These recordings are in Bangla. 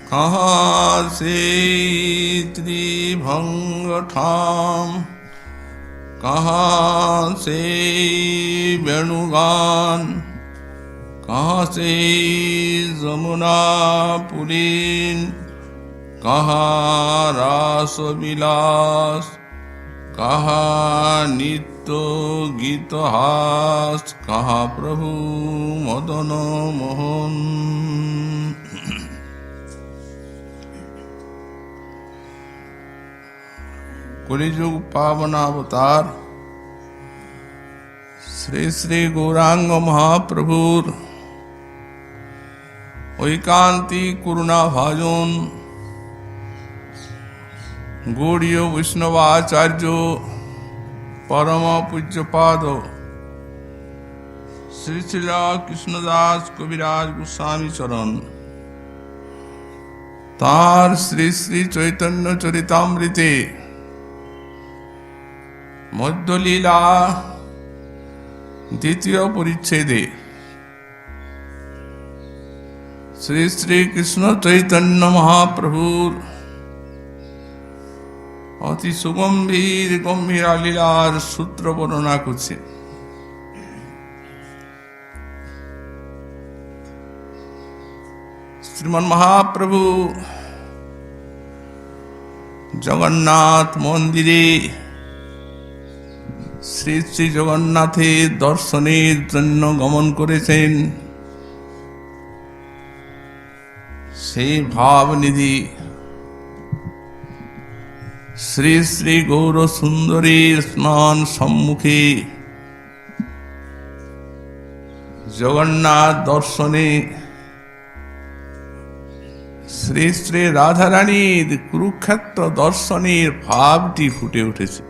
कहाँ से त्रिभंग ठाम, कहाँ से वेणुगान, कहाँ से जमुना पुरीन, कहाँ रास विलास, कहाँ नित्य गीत हास, कहाँ प्रभु मदन मोहन। कलिजुग पावनावतार श्री श्री गौरांग महाप्रभुर ঐকান্তিক করুণা ভাজন গৌড়ীয় বৈষ্ণবাচার্য পরম পূজ্যপাদ শ্রী শ্রী কৃষ্ণদাস কবিরাজ গোস্বামী চরণ তার শ্রী শ্রী চৈতন্য চরিতামৃতে মধ্যলীলা দ্বিতীয় পরিচ্ছেদে শ্রী শ্রী কৃষ্ণ চৈতন্য মহাপ্রভুর অতি সুগম্ভীর গম্ভীরা লীলার সূত্র বর্ণনা করছে। শ্রীমন মহাপ্রভু জগন্নাথ মন্দিরে শ্রী শ্রী জগন্নাথের দর্শনের জন্য গমন করেছেন। সেই ভাবনিধি শ্রী শ্রী গৌর সুন্দরীর স্নান সম্মুখে জগন্নাথ দর্শনে শ্রী শ্রী রাধারানীর কুরুক্ষেত্র দর্শনের ভাবটি ফুটে উঠেছে।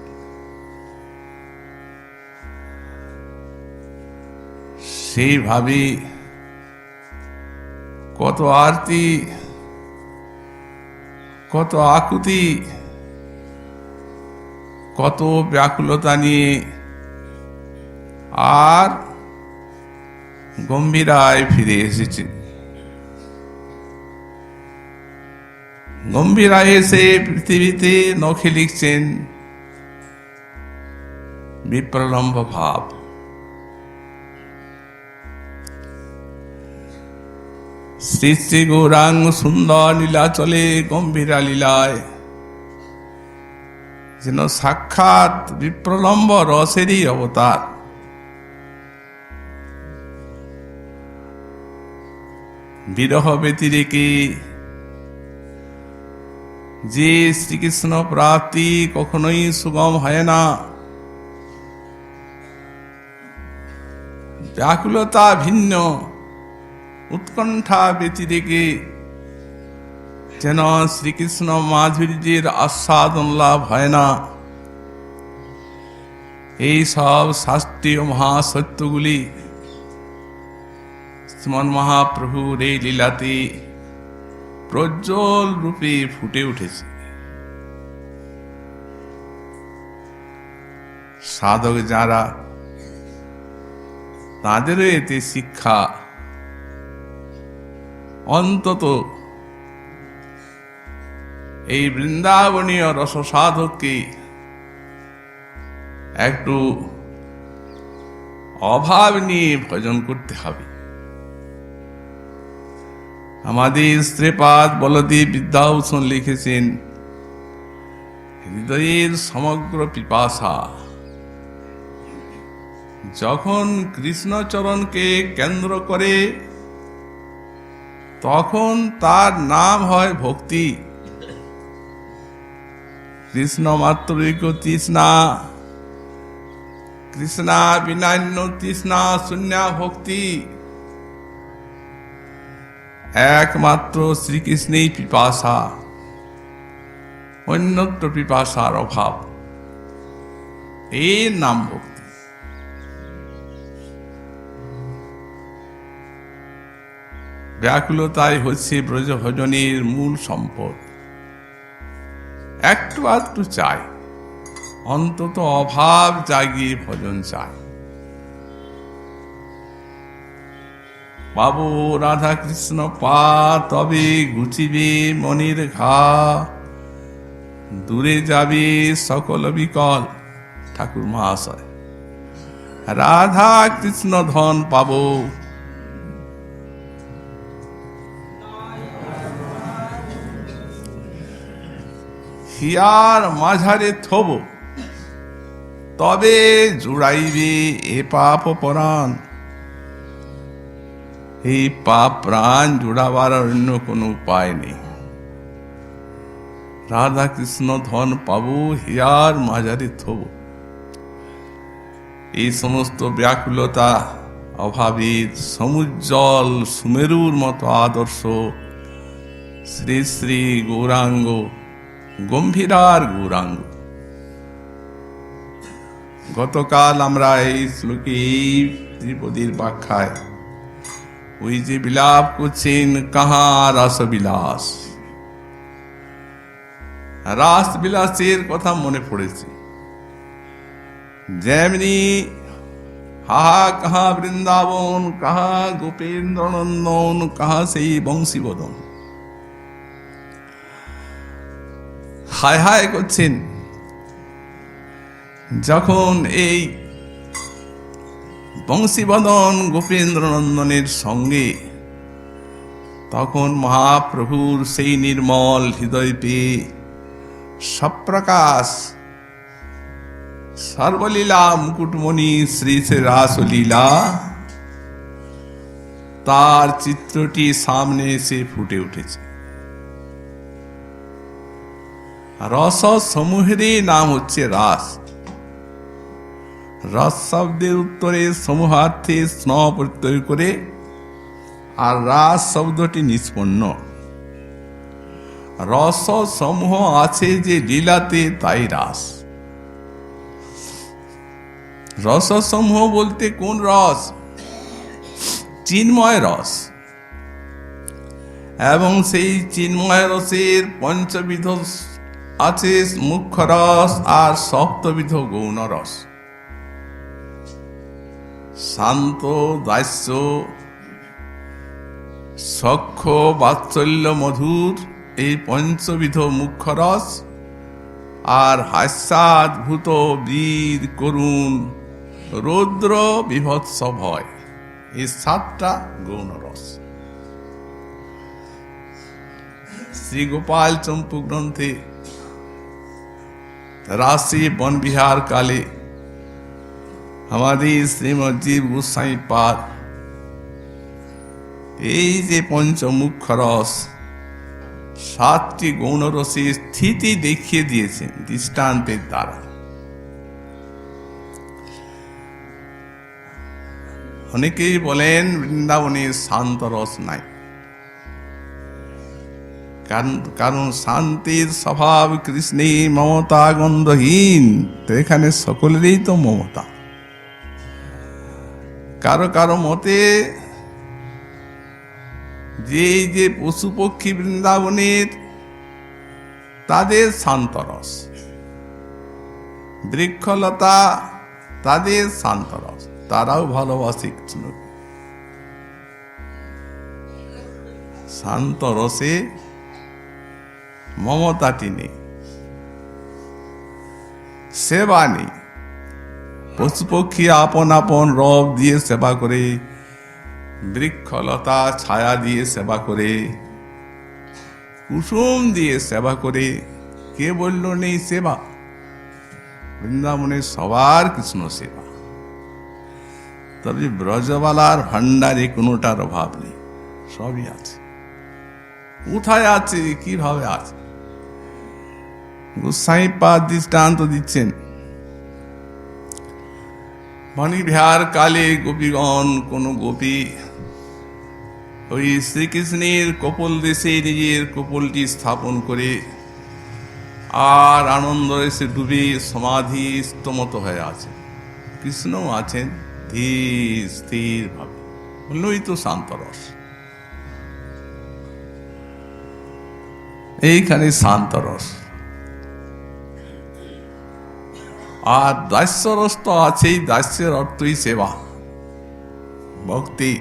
সেইভাবে কত আরতি, কত আকুতি, কত ব্যাকুলতা নিয়ে আর গম্ভীরায় ফিরে এসেছে। গম্ভীরায় এসে পৃথিবীতে নখে লিখছেন বিপ্রলম্ব ভাব। শ্রী শ্রী গৌরাঙ্গ সুন্দর লীলা চলে গম্ভীরা লীলায় যেন সাক্ষাৎ বিপ্রলম্ব রসেরই অবতার। বিরহ ব্যতিরেকে যে শ্রীকৃষ্ণ প্রাপ্তি কখনোই সুগম হয় না, ব্যাকুলতা ভিন্ন, উৎকণ্ঠা ব্যতিরেকে যেন শ্রীকৃষ্ণ মাধুর্যের আস্বাদন লাভ হয় না। এই সব শাস্ত্রীয় মহাসত্যগুলি শ্রীমন মহাপ্রভুর এই লীলাতে প্রজ্জ্বল রূপে ফুটে উঠেছে। সাধক যারা, তাদেরও এতে শিক্ষা। অন্তত এই বৃন্দাবনীয় রসসাধককে একটু অভাব নিয়ে ভজন করতে হবে। আমাদের শ্রীপাদ বলদেব বিদ্যাভূষণ লিখেছেন, হৃদয়ের সমগ্র পিপাসা যখন কৃষ্ণচরণকে কেন্দ্র করে তখন তার নাম হয় ভক্তি। কৃষ্ণ মাত্রৈক তৃষ্ণা, কৃষ্ণা বিনান্য তৃষ্ণা শূন্যা ভক্তি। একমাত্র শ্রীকৃষ্ণেই পিপাসা, অন্যত্র পিপাসার অভাব। এর নাম ভক্তি। ব্যাকুলতাই হচ্ছে ব্রজ ভজনের মূল সম্পদ। একটু আধটু চাই, অন্তত অভাব জাগিয়ে ভজন চাই। পাবো রাধা কৃষ্ণ পা, তবে ঘুচিবে মনির ঘা, দূরে যাবে সকল বিকল। ঠাকুর মহাশয়, রাধা কৃষ্ণ ধন পাবো, হিয়ার মাঝারে থব, তবে জুড়াইবে এ পাপ পরাণ। এই পাপ প্রাণ জুড়াবার অন্য কোনো উপায় নেই। রাধা কৃষ্ণ ধন পাবো, হিয়ার মাঝারে থব। এই সমস্ত ব্যাকুলতা, অভাবের সমুজ্জ্বল সুমেরুর মতো আদর্শ শ্রী শ্রী গৌরাঙ্গ, গম্ভীরার গৌরাঙ্গ। গতকাল আমরা এই শ্লোকে, এই ত্রিপদীর ব্যাখ্যায় ওই যে বিলাপ করছেন, কাহা রাস বিলাস, রাস বিলাসের কথা মনে পড়েছে। যেমনি হাহা কাহা বৃন্দাবন, কাহা গোপেন্দ্র নন্দন, কাহা সেই বংশীবদন, হায় হায় করছেন। যখন এই বংশীবদন গোপেন্দ্র নন্দনের সঙ্গে, তখন মহাপ্রভুর সেই নির্মল হৃদয় পেয়ে সপ্রকাশ সর্বলীলা মুকুটমণি শ্রী শ্রী রাসলীলা, তার চিত্রটি সামনে এসে ফুটে উঠেছে। রস সমূহেরই নাম হচ্ছে রাস। রস শব্দের উত্তরে সমূহার্থে স্ন প্রত্যয় করে, আর রাস শব্দটি নিষ্পন্ন। রস সমূহ আছে যে লীলাতে, তাই রাস। রস সমূহ বলতে কোন রস? চিন্ময় রস। এবং সেই চিন্ময় রসের পঞ্চবিধ আছে, মুখ্য রস আর সপ্তবিধ গৌণ রস। শান্ত, দাস্য, সখ্য, বাৎসল্য, মধুর, এই পঞ্চবিধ মুখ্য রস। আর হাস্যাদ্ভুত, বীর, করুণ, রৌদ্র, বিভৎস, ভয়, এই 7টা গৌণ রস। শ্রী গোপাল চম্পু গ্রন্থে রাশি বনবিহার কালে আমাদের শ্রীমৎ জীব গোস্বামী পাদ এই যে পঞ্চমুখ্য রস, 7টি গৌণ রসের স্থিতি দেখিয়ে দিয়েছেন দৃষ্টান্তের দ্বারা। অনেকেই বলেন বৃন্দাবনের শান্ত রস নাই, কারণ শান্তির স্বভাব কৃষ্ণে মমতা গন্ধহীন। তো এখানে সকলেরই তো মমতা। কারো কারো মতে যে পশু পক্ষী বৃন্দাবনের, তাদের শান্ত রস, বৃক্ষলতা তাদের শান্ত রস, তারাও ভালোবাসে কৃষ্ণকে। শান্ত রসে মমতাটি নেই, সেবা নেই। পশু পক্ষী আপন আপন রব দিয়ে সেবা করে, বৃক্ষলতা ছায়া দিয়ে সেবা করে, কুসুম দিয়ে সেবা করে। কে বলল নেই সেবা? বৃন্দাবনের সবার কৃষ্ণ সেবা। তবে ব্রজবালার ভান্ডারে কোনোটার অভাব নেই, সবই আছে। কোথায় আছে, কিভাবে আছে? গোস্বামী পাদ দৃষ্টান্ত দিচ্ছেন। বনবিহার কালে গোপীগণ, কোন গোপী ওই শ্রীকৃষ্ণের কপোল দেশে নিজের কপোলটি স্থাপন করে আর আনন্দ এসে ডুবে সমাধিস্থ মতো হয়ে আছে। কৃষ্ণও আছেন ধীর স্থির ভাবে, বললই তো শান্ত রস। এইখানে শান্ত রস। আর দাস্যরস তো আছেই। দাস্যের অর্থই সেবা, ভক্তি।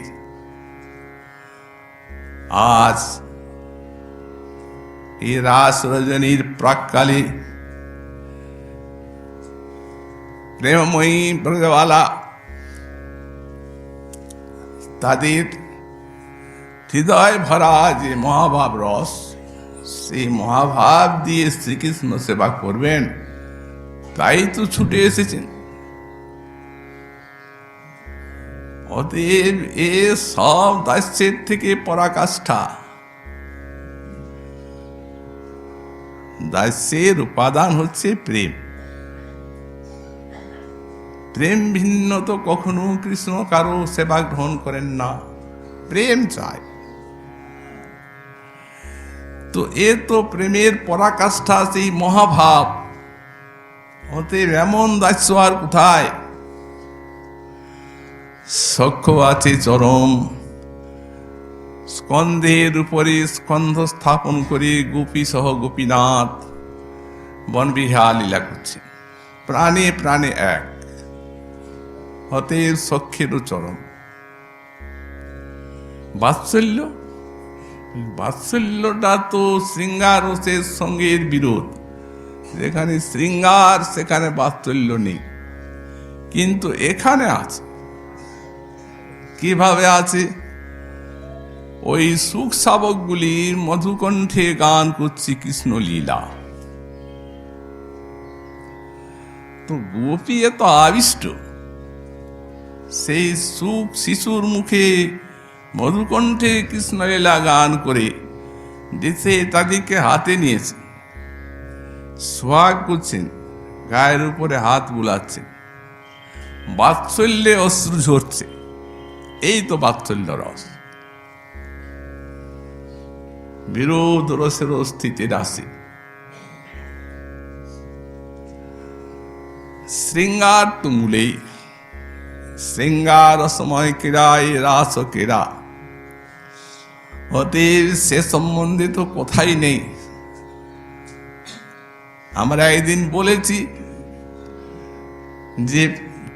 আজ এই রাস রজনীর প্রাককালে প্রেমময়ী ব্রজবালা তাদের হৃদয় ভরা যে মহাভাব রস, সেই মহাভাব দিয়ে শ্রীকৃষ্ণ সেবা করবেন, তাই তো ছুটে এসেছেন। অতএব এ সব দাস্যের থেকে পরাকাষ্ঠা। দাস্যের উপাদান হচ্ছে প্রেম। প্রেম ভিন্ন তো কখনো কৃষ্ণ কারো সেবা গ্রহণ করেন না, প্রেম চায়। তো এ তো প্রেমের পরাকাষ্ঠা, সেই মহাভাব। অতএব এমন দাস্য আর কোথায়? সখ্য আছে চরম, স্কন্ধের উপরে স্কন্ধ স্থাপন করে গোপী সহ গোপীনাথ বনবিহার লীলা করছে, প্রাণে প্রাণে এক। অতএব সখ্যেরও চরম। বাৎসল্য, বাৎসল্যটা তো শৃঙ্গার রসের সঙ্গে বিরোধ। যেখানে শৃঙ্গার সেখানে বাৎসল্য নেই, কিন্তু এখানে আছে। কিভাবে আছে? ওই সুখ শাবকগুলির মধুকণ্ঠে গান করছি কৃষ্ণ লীলা। তো গোপী এত আবিষ্ট, সেই সুখ শিশুর মুখে মধুকণ্ঠে কৃষ্ণলীলা গান করে দেশে তাদেরকে হাতে নিয়েছে, সোহাগ করছেন, গায়ের উপরে হাত বুলাচ্ছেন, বাৎসল্যে অশ্রু ঝরছে। এই তো বাৎসল্য রস। বিরোধ রসের স্থিতির আসে। শৃঙ্গার তো মূলেই, শৃঙ্গার সময় ক্রীড়ায় রাস ক্রীড়া। অতএব সে সম্বন্ধে তো কথাই নেই। আমরা একদিন বলেছি যে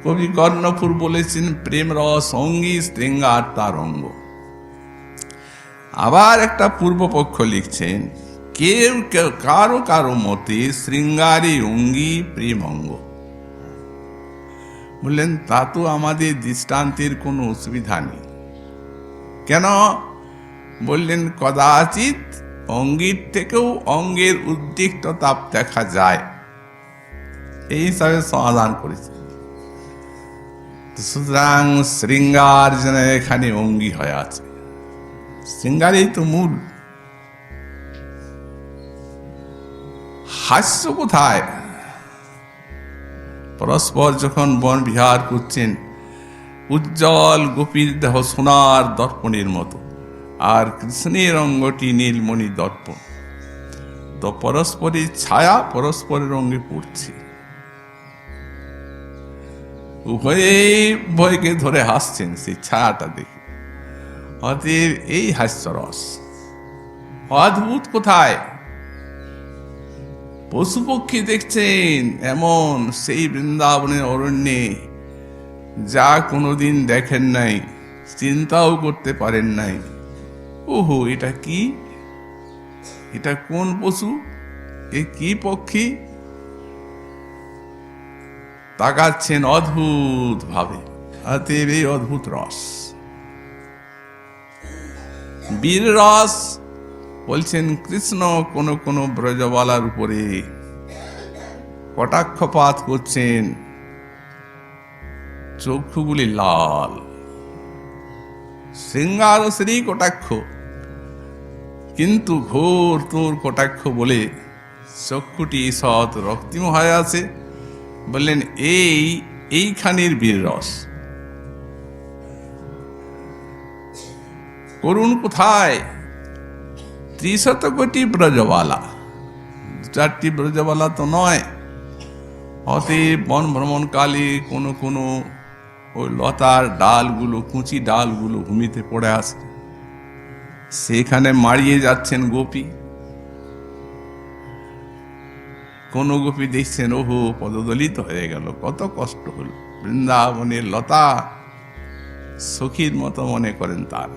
কবি কর্ণফুর বলেছেন প্রেম রস অঙ্গী শৃঙ্গার তার অঙ্গ। আবার একটা পূর্বপক্ষ লিখছেন কেউ কারো কারো মতে শৃঙ্গারে অঙ্গী প্রেম অঙ্গ। বললেন তা তো আমাদের দৃষ্টান্তের কোনো অসুবিধা নেই। কেন? বললেন কদাচিৎ অঙ্গীর থেকেও অঙ্গের উদ্রিক্ততা দেখা যায়, এই হিসাবে সমাধান করেছে। সুতরাং শৃঙ্গার যেন এখানে অঙ্গী হয়ে আছে, শৃঙ্গারেই তো মূল। হাস্য কোথায়? পরস্পর যখন বন বিহার করছেন, উজ্জ্বল গোপীর দেহ সোনার দর্পণের মতো, আর কৃষ্ণের অঙ্গটি নীলমণি দর্পণ। তো পরস্পরের ছায়া পরস্পরের অঙ্গে পড়ছে, উভয়েই উভয়কে ধরে হাসছেন সেই ছায়াটা দেখে। অতএব এই হাস্যরস অদ্ভুত কোথায়? পশু পক্ষী দেখছেন এমন সেই বৃন্দাবনের অরণ্যে, যা কোনোদিন দেখেন নাই, চিন্তাও করতে পারেন নাই। ওহো, এটা কি? এটা কোন পশু? এ কি পক্ষী? তাকাচ্ছেন অদ্ভুত ভাবে। অতএব এই অদ্ভুত রস, বীর রস। বলছেন কৃষ্ণ কোন কোন ব্রজবালার উপরে কটাক্ষপাত করছেন, চক্ষুগুলি লাল। শৃঙ্গার শ্রী কটাক্ষ, কিন্তু ঘোর তোর কটাক্ষ বলে চক্ষুটি সৎ রক্তিম হয়ে আছে। বললেন এইখানের বীর রস। করুণ কোথায়? ৩০ কোটি ব্রজবালা, ৪টি ব্রজবালা তো নয়। অতএব বন ভ্রমণকালে কোনো কোনো ওই লতার ডালগুলো, কুচি ডালগুলো ভূমিতে পড়ে আসে, সেখানে মারিয়ে যাচ্ছেন গোপী। কোন গোপী দেখছেন ওহো পদদলিত হয়ে গেল, কত কষ্ট হল। বৃন্দাবনের লতা সখীর মতো মনে করেন তার।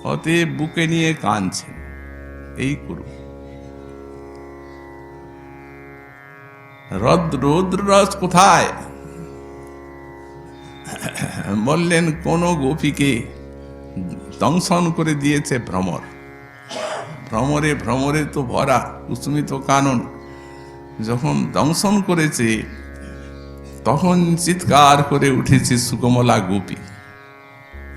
অতএব বুকে নিয়ে কাঁদছেন। এই করুন। রৌদ্ররস কোথায়? বললেন কোন গোপীকে দংশন করে দিয়েছে ভ্রমর। ভ্রমরে ভ্রমরে তো ভরা কুসুমিত কানন। যখন দংশন করেছে তখন চিৎকার করে উঠেছে সুকমলা গোপী।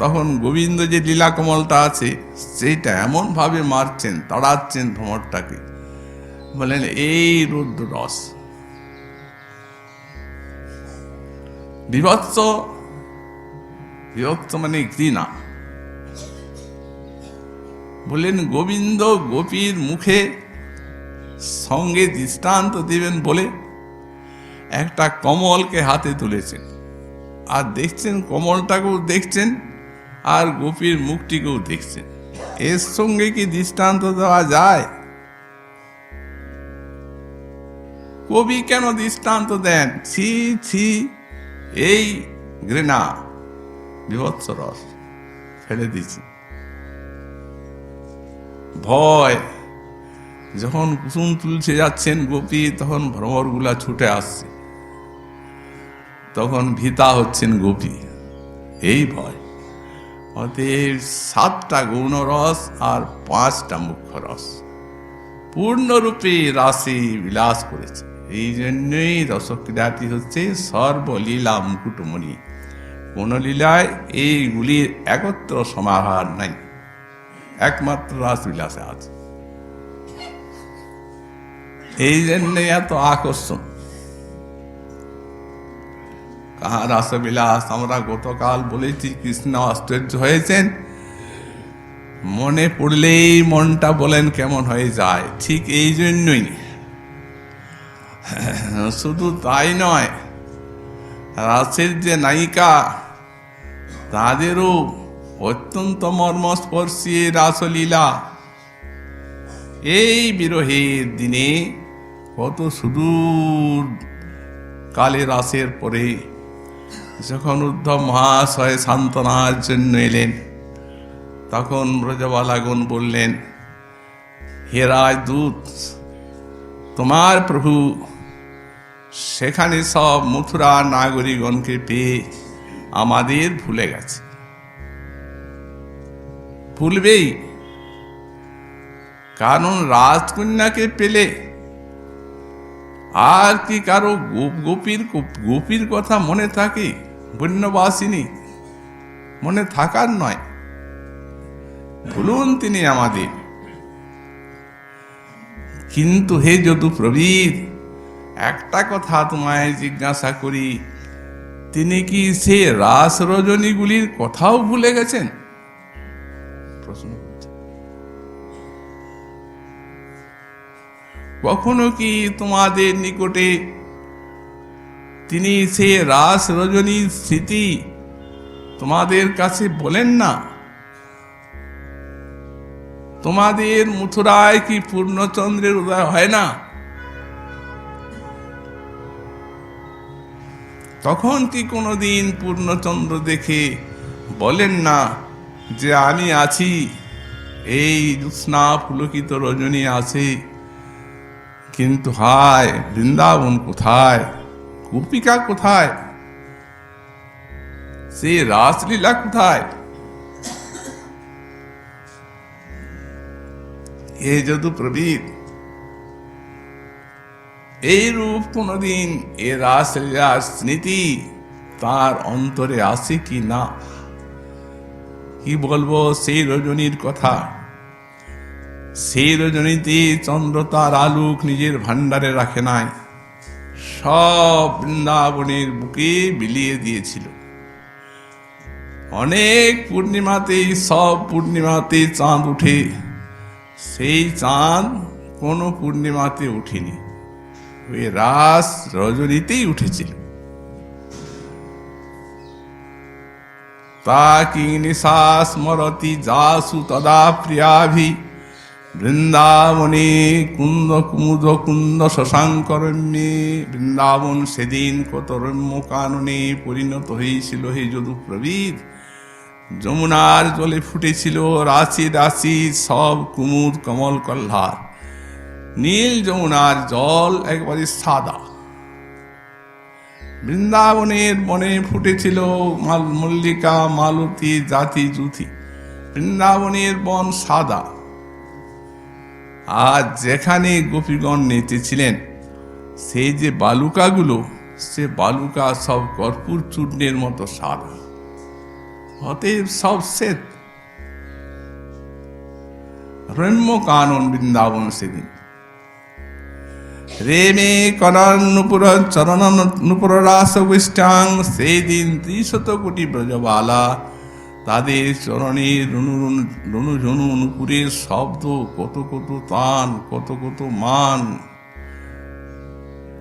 তখন গোবিন্দ যে লীলা কমলটা আছে সেইটা এমন ভাবে মারছেন, তাড়াচ্ছেন ভ্রমরটাকে। বলেন এই রৌদ্ররস। বিভৎস, বিভৎস মানে ঘৃণা। বললেন গোবিন্দ গোপীর মুখে সঙ্গে দৃষ্টান্ত দিবেন বলে একটা কমলকে হাতে তুলেছেন, আর দেখছেন কমলটাকেও দেখছেন আর গোপীর মুখটিকেও দেখছেন। এর সঙ্গে কি দৃষ্টান্ত দেওয়া যায়? কবি কেন দৃষ্টান্ত দেন? ছি ছি, এই ঘৃণা, বিভৎস রস ফেলে দিচ্ছি। ভয়, যখন কুসুম তুলছে যাচ্ছেন গোপী, তখন ভ্রমরগুলা ছুটে আসছে, তখন ভীতা হচ্ছেন গোপী, এই ভয়। অতএব 7টা গৌণ রস আর 5টা মুখ্য রস পূর্ণরূপে রাসে বিলাস করেছে। এই জন্যই রসক্রীড়াটি হচ্ছে সর্বলীলা মুকুটমণি। কোন লীলায় এইগুলির একত্র সমাহার নাই, একমাত্র রাস বিলাসে আছে। এই জন্য এত আকর্ষণ। কাহার রাসবিলাস আমরা গতকাল বলেছি, কৃষ্ণ আশ্চর্য হয়েছেন। মনে পড়লেই মনটা বলেন কেমন হয়ে যায়। ঠিক এই জন্যই, শুধু তাই নয়, রাসের যে নায়িকা তাদেরও অত্যন্ত মর্মস্পর্শী রাসলীলা। এই বিরহের দিনে কত সুদূর কালে রাসের পরে যখন উদ্ধব মহাশয় সান্ত্বনার জন্য এলেন, তখন ব্রজবালাগণ বললেন, হে রাজদূত, তোমার প্রভু সেখানে সব মথুরা নাগরিকগণকে পেয়ে আমাদের ভুলে গেছে। ভুলবেই, কারণ রাজকন্যাকে পেলে আর কি কারো গোপীর কথা মনে থাকে? বন্যবাসিনী মনে থাকার নয়, ভুলুন তিনি আমাদের। কিন্তু হে যদুপ্রবীর, একটা কথা তোমায় জিজ্ঞাসা করি, তিনি কি সে রাস রজনীগুলির কথাও ভুলে গেছেন? প্রশ্ন করছে। কখনো কি তোমাদের নিকটে তিনি সে রাস রজনীর স্মৃতি তোমাদের কাছে বলেন না? তোমাদের মথুরায় কি পূর্ণচন্দ্রের উদয় হয় না? তখন কি কোনোদিন পূর্ণচন্দ্র দেখে বলেন না যে আমি আছি, এই জ্যোৎস্না পুলকিত রজনী আছে, কিন্তু হায় বৃন্দাবন কোথায়, গোপিকা কোথায়, সে রাসলীলা কোথায়? এ যদুপ্রবীর, এই রূপ কোনদিন এ রাসলীলার স্মৃতি তার অন্তরে আসে কি না? কি বলবো সেই রজনীর কথা। সেই রজনীতে চন্দ্র তার আলোক নিজের ভান্ডারে রাখে নাই, সব বৃন্দাবনের বুকে বিলিয়ে দিয়েছিল। অনেক পূর্ণিমাতেই, সব পূর্ণিমাতে চাঁদ উঠে, সেই চাঁদ কোন পূর্ণিমাতে উঠেনি, ওই রাস রজনীতেই উঠেছিল। তা কি নিশাস মরতি যাসু তদা প্রিয়াভি বৃন্দাবনে কুন্দ কুমুদ কুন্দ শশাঙ্করণ্যে। বৃন্দাবন সেদিন কত রম্য কাননে পরিণত হয়েছিল হে যদুপ্রবীর। যমুনার জলে ফুটেছিল রাশি রাশি সব কুমুদ কমল কল্লার। নীল যমুনার জল একবারে সাদা। বৃন্দাবনের বনে ফুটেছিল মল্লিকা মালতী জাতি জুথি। বৃন্দাবনের বন সাদা। আর যেখানে গোপীগণ নেচেছিলেন সেই যে বালুকাগুলো, সে বালুকা সব কর্পূর চূর্ণের মতো সাদা। অতএব সব শ্বেত। রম্য কানন বৃন্দাবন সেদিন। রেমে করণ নুপুর চরণ নুপুর রাস গোষ্ঠাং। সেই দিন 300 কোটি ব্রজবালা তাদের চরণে রণু ঝনু নুপুরের শব্দ, কত কত তান, কত কত মান,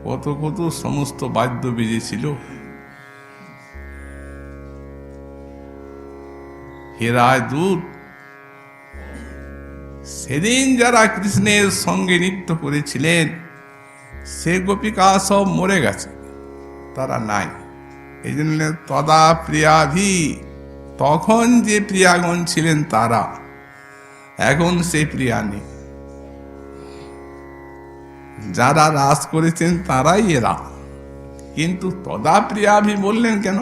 কত কত সমস্ত বাদ্য বেজেছিল। হেরায় দূত সেদিন যারা কৃষ্ণের সঙ্গে নৃত্য করেছিলেন সে গোপিকা সব মরে গেছে, তারা নাই। এই জন্য তদা প্রিয়াভি, তখন যে প্রিয়াগণ ছিলেন তারা, এখন সে প্রিয়া নেই। যারা রাস করেছেন তারাই এরা। কিন্তু তদা প্রিয়াভি বললেন কেন?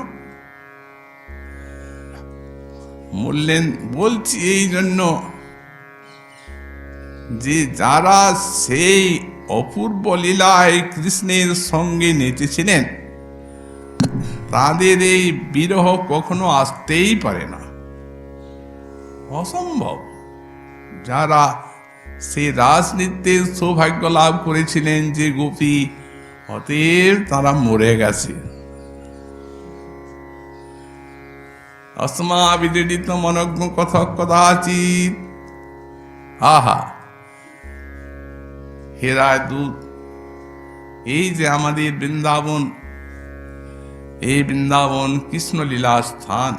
বললেন, বলছি এই জন্য যে যারা সেই অপূর্ব লীলায় কৃষ্ণের সঙ্গে নেচেছিলেন তাদের এই বিরহ কখনো আসতেই পারে না, অসম্ভব। যারা সেই রাজনৃত্যের সৌভাগ্য লাভ করেছিলেন যে গোপী, অতএব তারা মরে গেছে। অসমা বিদিত মনজ্ঞ কথক কদাচিৎ। আহা, হেরায় দূত, এই যে আমাদের বৃন্দাবন, এই বৃন্দাবন কৃষ্ণলীলা স্থান।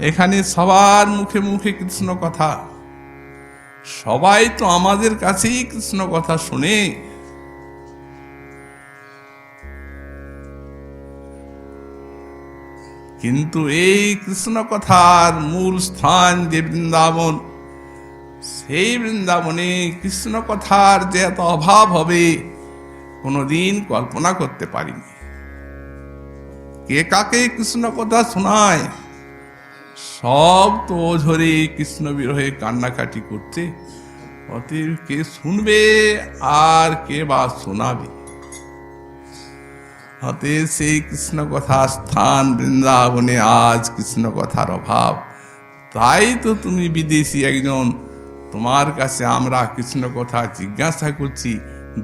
এখানে সবার মুখে মুখে কৃষ্ণ কথা, সবাই তো আমাদের কাছেই কৃষ্ণ কথা শুনে। কিন্তু এই কৃষ্ণ কথার মূল স্থান যে বৃন্দাবন, সেই বৃন্দাবনে কৃষ্ণ কথার যে এত অভাব হবে কোনোদিন কল্পনা করতে পারিনি। কে কাকে কৃষ্ণ কথা শোনায়? সব তো ঝরে কৃষ্ণ বিরহে কান্নাকাটি করছে। অতএব কে শুনবে আর কে বা শোনাবে? অতএব সেই কৃষ্ণ কথা স্থান বৃন্দাবনে আজ কৃষ্ণ কথার অভাব। তাই তো তুমি বিদেশি একজন, তোমার কাছে আমরা কৃষ্ণ কথা জিজ্ঞাসা করছি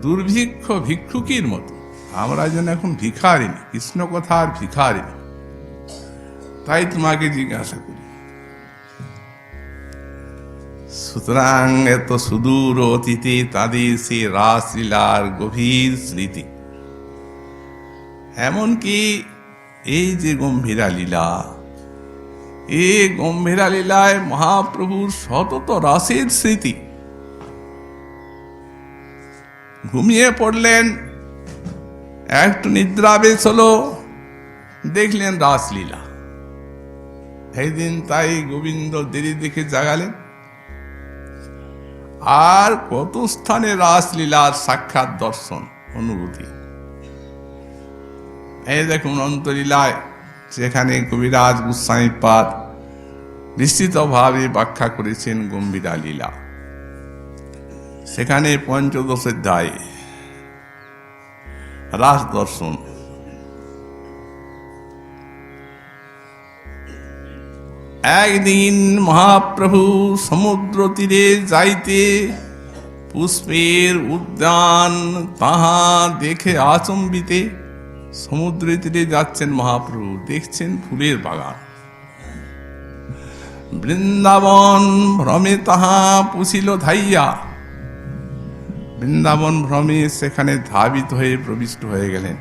দুর্ভিক্ষ ভিক্ষুকের মতো। আমরা যেন এখন ভিখারিনী, কৃষ্ণ কথার ভিখারিনী, তাই তোমাকে জিজ্ঞাসা করি। সুতরাং এত সুদূর অতীতে তাদের সে রাসলীলার গভীর স্মৃতি। এমনকি এই যে গম্ভীরা লীলা, এই গম্ভীরা লীলায় মহাপ্রভুর সতত রাসের স্মৃতি। ঘুমিয়ে পড়লেন, একটু নিদ্রাবেশ হলো, দেখলেন রাসলীলা। এই দিন তাই গোবিন্দ দেরি দেখে জাগালেন। আর কত স্থানে রাসলীলার সাক্ষাৎ দর্শন অনুভূতি। এই দেখুন অন্তলীলায়, সেখানে কবিরাজ গোস্বামীপাদ নিশ্চিতভাবে ব্যাখ্যা করেছেন গম্ভীরা লীলা। সেখানে ৫ম অধ্যায় রাস দর্শন। একদিন মহাপ্রভু সমুদ্র তীরে যাইতে পুষ্পের উদ্যান তাহা দেখে আচম্বিতে। সমুদ্র তীরে যাচ্ছেন মহাপ্রভু, দেখছেন ফুলের বাগান। বৃন্দাবন ভ্রমে তাহা পুছিল ধাইয়া। বৃন্দাবন ভ্রমে সেখানে ধাবিত হয়ে প্রবিষ্ট হয়ে গেলেন।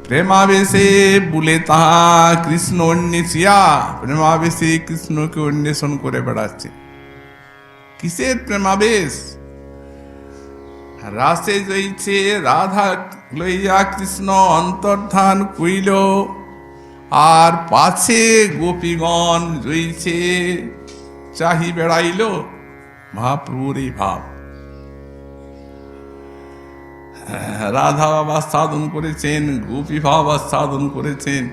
প্রেমাবেশে বুলে তাহা কৃষ্ণ অন্বেষিয়া। প্রেমাবেশে কৃষ্ণকে অন্বেষণ করে বেড়াচ্ছে। কিসের প্রেমাবেশ? রাসে জয়ছে রাধা লইয়া কৃষ্ণ অন্তর্ধান কইল। আর পাছে গোপীগণ জইছে চাহি বেড়াইল মহাপ্রভুর এই ভাব। রাধা বাবা সাধন করেছেন, গোপী ভাব সাধন করেছেন,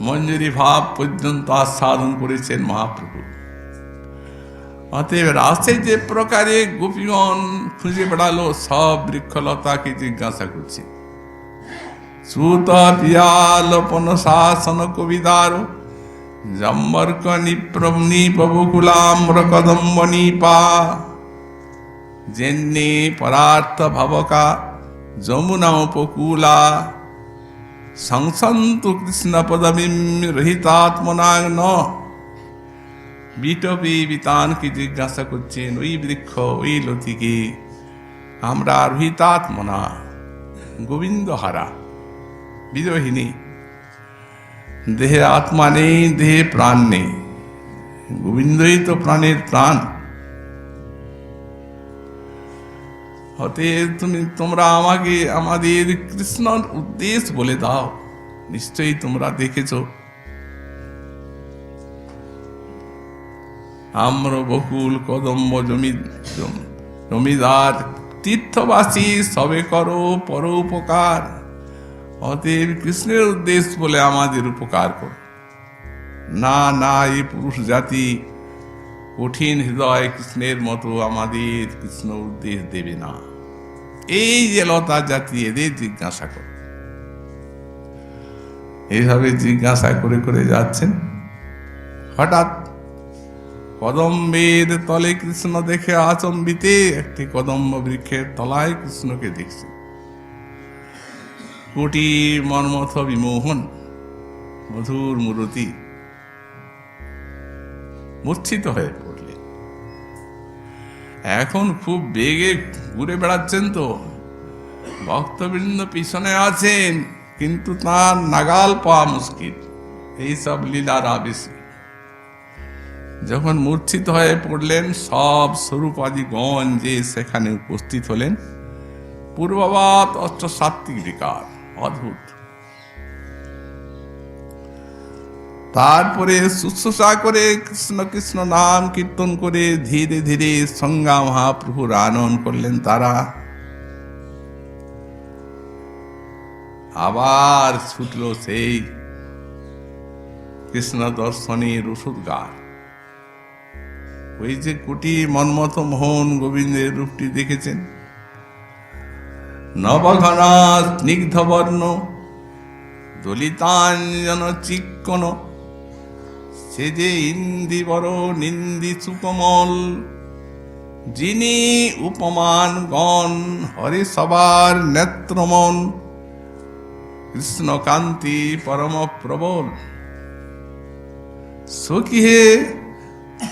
মঞ্জুরি ভাব পর্যন্ত আস্বাদন করেছেন মহাপ্রভু। অতএব রাসে যে প্রকারে গোপীগণ খুঁজে বেড়ালো, সব বৃক্ষলতাকে জিজ্ঞাসা করছে। সুত পিয়ালপন শাসন কবিদার জম্বর্ক নিপ্রবকুলাম্র কদম্ব নিপা জেন্নে পরার্থ ভাবকা যমুনা উপকূলা সংসন্তু কৃষ্ণ পদমিম রহিতাত্মনাগ্ন। বিটপি বিতানকে জিজ্ঞাসা করছেন, ওই বৃক্ষ ওই লতিকে আমরা রহিতাত্মনা, গোবিন্দ হারা, বিরোহিনী, দেহে আত্মা নেই, দেহে প্রাণ নেই, গোবিন্দই তো প্রাণের প্রাণ। অতএব তোমরা আমাকে আমাদের কৃষ্ণর উদ্দেশ্য বলে দাও। নিশ্চয়ই তোমরা দেখেছ আম্র বকুল কদম্ব জমিদার তীর্থবাসী সবে করো পর উপকার। অতএব কৃষ্ণের উদ্দেশ্য বলে আমাদের উপকার করো। না না, এই পুরুষ জাতি কঠিন হৃদয় কৃষ্ণের মতো আমাদের কৃষ্ণ উদ্দেশ দেবে না। এই যে লতা জাতি, এদের জিজ্ঞাসা করো। এইভাবে জিজ্ঞাসা করে করে যাচ্ছেন। হঠাৎ কদম্বের তলে কৃষ্ণ দেখে আচম্বিতে একটি কদম্ব বৃক্ষের তলায় কৃষ্ণকে দেখছে। কোটি মর্মথ বিমোহন মধুর মূরতি, মূর্ছিত হয়ে পড়লেন। এখন খুব বেগে ঘুরে বেড়াচ্ছেন তো, ভক্তবৃন্দ পিছনে আছেন, কিন্তু তার নাগাল পাওয়া মুশকিল এইসব লীলার আবেশে। যখন মূর্ছিত হয়ে পড়লেন, সব স্বরূপাদিগণ যে সেখানে উপস্থিত হলেন। পূর্ববাদ অষ্টসাত্ত্বিক বিকার, অদ্ভুত। তারপরে শুশ্রূষা করে কৃষ্ণ কৃষ্ণ নাম কীর্তন করে ধীরে ধীরে সংজ্ঞা মহাপ্রভুর আনয়ন করলেন তারা। আবার ছুটল সেই কৃষ্ণ দর্শনের ওষুধগার। ওই যে কোটি মন্মথ মোহন গোবিন্দের রূপটি দেখেছেন, নবঘনা স্নিগ্ধ বর্ণ দলিতাঞ্জন চিক্কণ, সে যে ইন্দিবর নিন্দি সুকমল, যিনি উপমান গণ হরে সবার নেত্রমন, কৃষ্ণকান্তি পরম প্রবল। সখী হে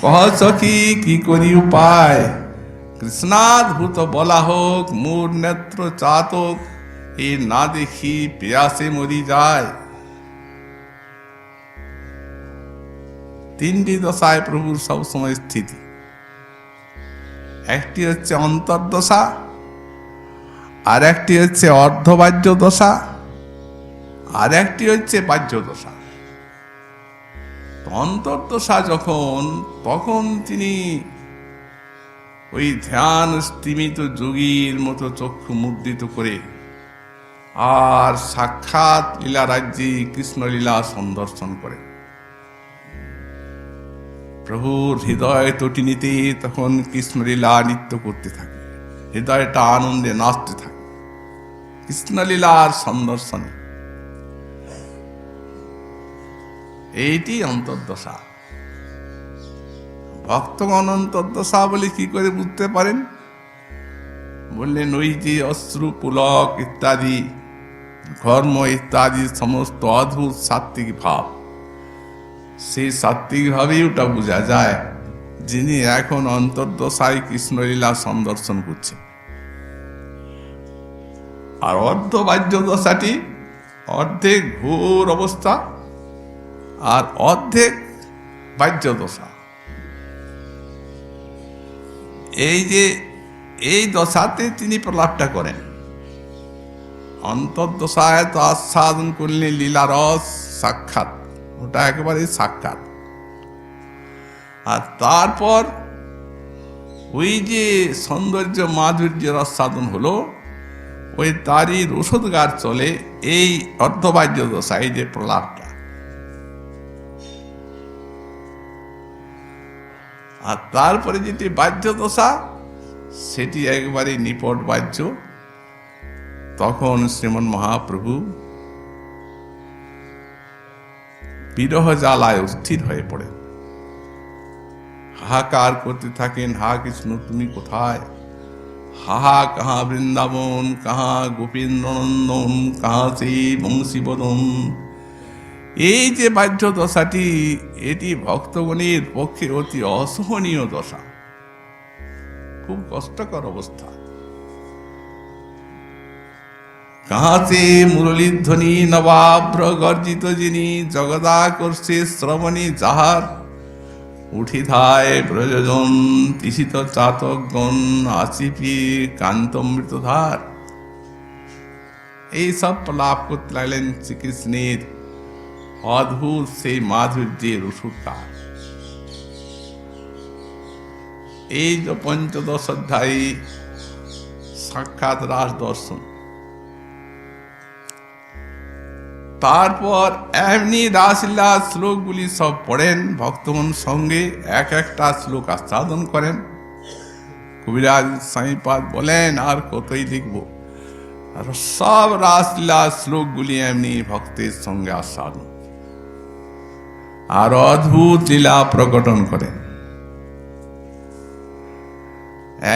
কহ সখী কি করি উপায়, কৃষ্ণাদ্ভুত বলা হোক মোর নেত্র চাতক, এ না দেখি পেয়াসে মরি যায়। তিনটি দশায় প্রভুর সবসময় স্থিতি। একটি হচ্ছে অন্তর্দশা, আর একটি হচ্ছে অর্ধবাহ্য দশা, আর একটি হচ্ছে বাহ্য দশা। অন্তর্দশা যখন, তখন তিনি ওই ধ্যান স্তিমিত যোগীর মতো চক্ষু মুদ্রিত করে আর সাক্ষাৎ লীলা রাজ্যে কৃষ্ণলীলা সন্দর্শন করে। প্রভুর হৃদয় তটিনীতে তখন কৃষ্ণলীলা নৃত্য করতে থাকে, হৃদয়টা আনন্দে নাচতে থাকে কৃষ্ণলীলার সন্দর্শনে। এইটি অন্তর্দশা। ভক্তগণ অন্তর্দশা বলে কি করে বুঝতে পারেন? বললেন, ওই যে অশ্রু পুলক ইত্যাদি ধর্ম ইত্যাদি সমস্ত অদ্ভুত সাত্ত্বিক ভাব, সেই সাত্ত্বিক ভাবেই ওটা বোঝা যায় যিনি এখন অন্তর্দশায় কৃষ্ণলীলা সন্দর্শন করছেন। আর অর্ধবাহ্য দশাটি অর্ধেক ঘোর অবস্থা আর অর্ধেক বাহ্য দশা। এই যে এই দশাতে তিনি প্রলাপটা করেন, অন্তর্দশায় তো আস্বাদন করলেন লীলারস সাক্ষাৎ, ওটা একেবারে সাক্ষাৎ। আর তারপর ওই যে সৌন্দর্য মাধুর্যের আস্বাদন হলো, ওই তারই রসদগার চলে এই অর্ধবাহ্য দশা, এই যে প্রলাপটা। আর তারপরে যেটি বাহ্য দশা, সেটি একবারে নিপট বাহ্য। তখন শ্রীমন মহাপ্রভু বিরহ জ্বালায় অস্থির হয়ে পড়েন, হাহাকার করতে থাকেন, হা কৃষ্ণ তুমি কোথায়, হাহা কাহা বৃন্দাবন, কাহা গোপীন্দ্রনন্দন, কাহা সেই বংশীবদন। এই যে বাহ্য দশাটি, এটি ভক্তগণের পক্ষে অতি অসহনীয় দশা, খুব কষ্টকর অবস্থা। কাহাতে মুরলীধ্বনি নবাভ্র গর্জিত যিনি, জগদাকর্ষে শ্রবণী যাহার, উঠিধায় প্রয়োজন তিসিত চাতকগণ, আসিপি কান্তমৃতধার। এইসব প্রলাপ করতে লাগলেন শ্রীকৃষ্ণের অদ্ভুত সেই মাধুর্যের রসুকার। এই যে পঞ্চদশ অধ্যায়ী সাক্ষাৎ রাস দর্শন। তারপর এমনি রাসলীলা শ্লোকগুলি সব পড়েন, ভক্তগণ সঙ্গে এক একটা শ্লোক আস্বাদন করেন। কবিরাজ স্বামীপাদ বলেন আর কতই লিখব, আর সব রাসলীলা শ্লোকগুলি এমনি ভক্তের সঙ্গে আস্বাদন আর অদ্ভুত লীলা প্রকটন করেন।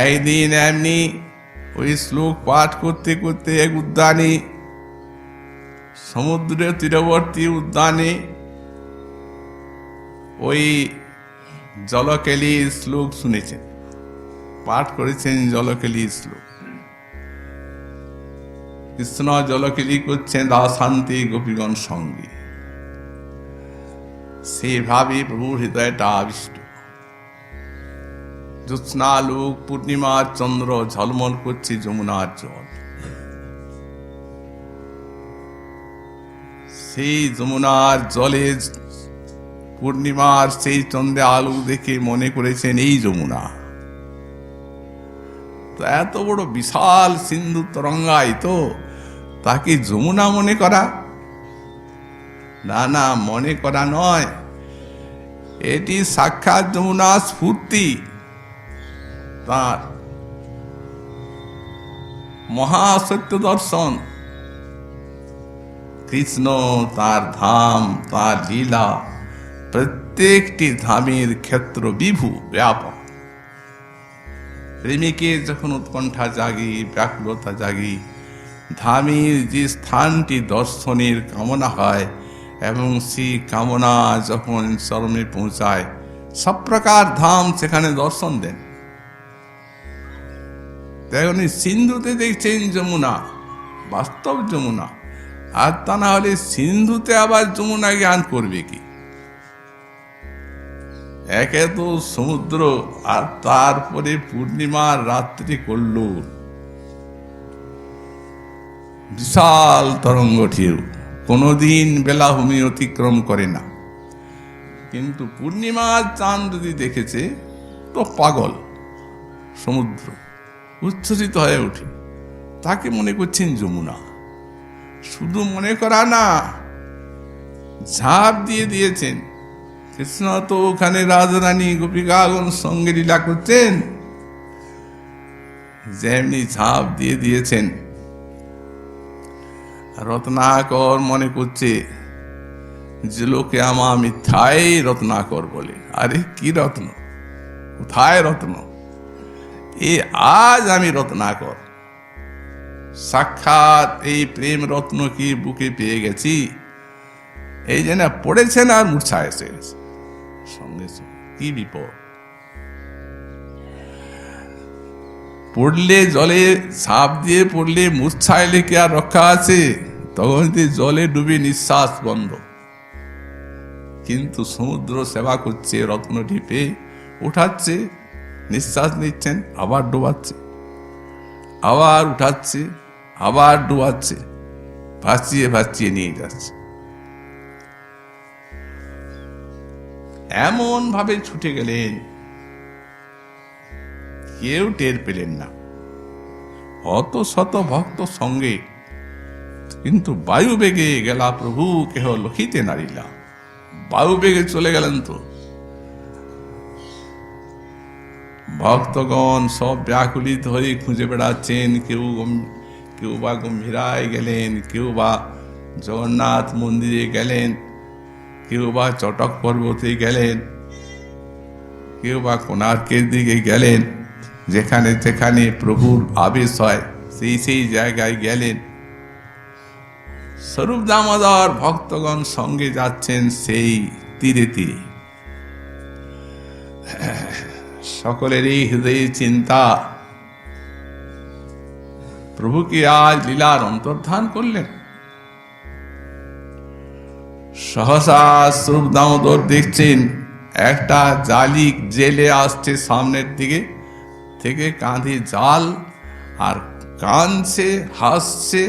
একদিন এমনি ওই শ্লোক পাঠ করতে করতে এক উদ্যানে, সমুদ্রের তীরবর্তী উদ্যানে, ওই জলকেলির শ্লোক শুনেছেন, পাঠ করেছেন জলকেলির শ্লোক। কৃষ্ণ জলকেলি করছেন রাসান্তে গোপীগণ সঙ্গে, সেভাবে প্রভুর হৃদয়টা আবিষ্ট। জ্যোৎস্নালোক, পূর্ণিমার চন্দ্র ঝলমল করছে যমুনার জল। সেই যমুনার জলে পূর্ণিমার সেই চন্দ্রে আলো দেখে মনে করেছেন এই যমুনা। তো এত বড় বিশাল সিন্ধু তরঙ্গায়িত, তাকে যমুনা মনে করা? না না, মনে করা নয়, এটি সাক্ষাৎ যমুনা স্ফূর্তি, তার মহাসত্য দর্শন। কৃষ্ণ, তার ধাম, তার লীলা, প্রত্যেকটি ধামের ক্ষেত্র বিভু ব্যাপক। প্রেমিকের যখন উৎকণ্ঠা জাগি, ব্যাকুলতা জাগি, ধামের যে স্থানটি দর্শনের কামনা হয় এবং সেই কামনা যখন চরমে পৌঁছায়, সব প্রকার ধাম সেখানে দর্শন দেন। তেমনি সিন্ধুতে দেখছেন যমুনা, বাস্তব যমুনা, আর তা না হলে সিন্ধুতে আবার যমুনা জ্ঞান করবে কি? একে তো সমুদ্র, আর তারপরে পূর্ণিমার রাত্রি করল বিশাল তরঙ্গ ঢেউ, কোনোদিন বেলাভূমি অতিক্রম করে না। কিন্তু পূর্ণিমার চাঁদ যদি দেখেছে তো পাগল সমুদ্র, উচ্ছ্বসিত হয়ে ওঠে, তাকে মনে করছেন যমুনা। শুধু মনে করা না, ঝাঁপ দিয়ে দিয়েছেন। কৃষ্ণ তো ওখানে রাজরানী গোপিকাগণ সঙ্গে লীলা করছেন, যেমনি ঝাঁপ দিয়ে দিয়েছেন। রত্নাকর মনে করছে যে লোকে আমা মিথ্যাই রত্নাকর বলে। আরে কি রত্ন, কোথায় রত্ন? এ আজ আমি রত্নাকর, সাক্ষাৎ এই প্রেম রত্ন কি বুকে পেয়ে গেছি। এই যে না পড়েছেন আর মূর্ছা এসে গেছে সঙ্গে সঙ্গে। কি বিপদ! পড়লে জলে ঝাঁপ দিয়ে পড়লে মূর্ছা এলে কি আর রক্ষা আছে? তখন জলে ডুবে নিঃশ্বাস বন্ধ। কিন্তু সমুদ্র সেবা করছে, রত্ন ঢিপে উঠাচ্ছে, নিঃশ্বাস নিচ্ছেন, আবার ডোবাচ্ছে, আবার উঠাচ্ছে, আবার ডোবাচ্ছে। ভাসিয়ে ভাসিয়ে নিয়ে যাচ্ছে। এমন ভাবে ছুটে গেলেন, কেউ টের পেলেন না। অত শত ভক্ত সঙ্গে, কিন্তু বায়ু বেগে গেলা প্রভু কেহ লক্ষিতে নারিলা। বায়ু বেগে চলে গেলেন তো। ভক্তগণ সব ব্যাকুলিত হয়ে খুঁজে বেড়াচ্ছেন। কেউ বা গম্ভীরায় গেলেন, কেউ বা জগন্নাথ মন্দিরে গেলেন, কেউ বা চটক পর্বতে গেলেন, কেউ বা কোণার্কের দিকে গেলেন। যেখানে যেখানে প্রভুর আবেশ হয় সেই জায়গায় গেলেন। স্বরূপ দামোদর ভক্তগণ সঙ্গে যাচ্ছেন সেই তীরে তীরে। সকলেরই হৃদয়ে চিন্তা, প্রভু কি আজ লীলার অন্তর্ধান করলেন? সহসা স্বরূপ দামোদর দেখছেন একটা জালিক জেলে আসছে সামনের দিকে থেকে, কাঁধে জাল আর কাঁদছে, হাসছে,